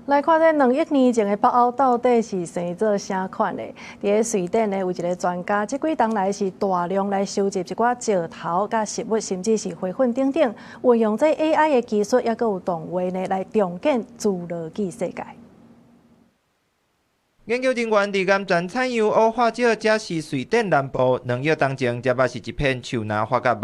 來看這2億年前的北歐到底是生做啥款的？在瑞典呢，有一個專家，這幾冬來是大量來收集一寡石頭、甲食物，甚至是花粉等等，運用這 AI 的技術，也閣有動畫呢，來重建侏羅紀世界。研究人員佇岩泉採樣烏化石，這是瑞典南部2億冬前，這嘛是一片樹林發甲密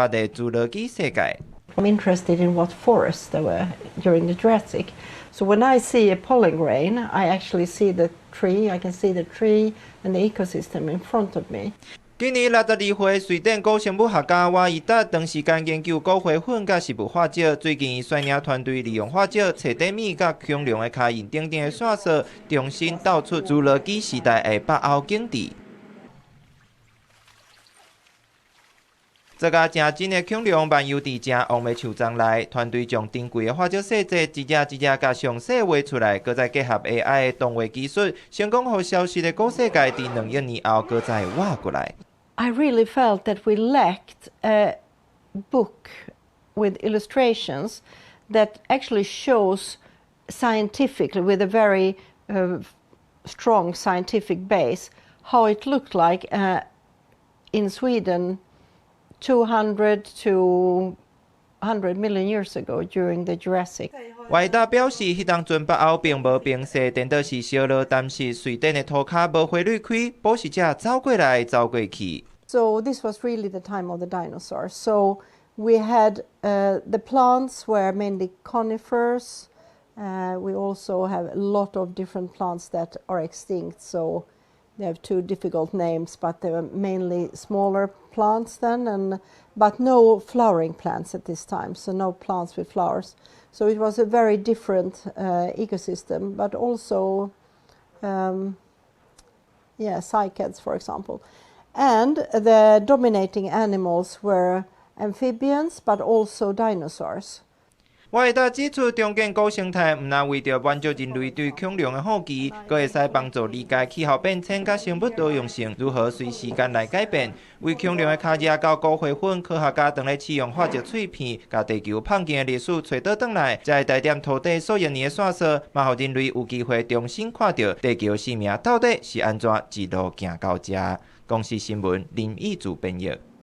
的侏羅紀世界。I'm interested in what forests there were during the Jurassic. So when I see a pollen grain, I actually see the tree. I can see the tree and the ecosystem in front of me. 今年62歲，瑞典古生物學家瓦伊達長時間研究古花粉甲食物化石。最近，伊率領團隊利用化石、徹底米甲恐龍的腳印等等的線索，重新導出侏羅紀時代的北歐景致。這個正真的恐龍漫遊佇正黃的樹叢內，團隊將珍貴的化石細節一隻一隻甲詳細畫出來，擱再結合 AI 的動畫技術，成功讓消失的古世界佇2億年後擱再活過來。I really felt that we lacked a book with illustrations that actually shows scientifically, with a very strong scientific base, how it looked like in Sweden 200 to 100 million years ago during the Jurassic. 瓦伊達表示，迄當陣北歐並無冰雪，顛倒是燒落，但是瑞典的土骹無花蕊開，捕食者走過來走過去。So this was really the time of the dinosaurs. So we had the plants were mainly conifers. We also have a lot of different plants that are extinct. So they have 2 difficult names, but they were mainly smaller plants then, but no flowering plants at this time, so no plants with flowers. So it was a very different ecosystem, but also, cycads, for example. And the dominating animals were amphibians, but also dinosaurs. 瓦伊達指出，重建古生態唔但為着滿足人類對恐龍的好奇，閣會使幫助理解氣候變遷甲生物多樣性如何隨時間來改變。為恐龍的腳跡到古花粉，科學家當咧試用化石碎片，甲地球膨脹的歷史找倒轉來，才會帶點土地數億年的線索，嘛互人類有機會重新看到地球生命到底是安怎一路行到這。公視新聞林義築編譯。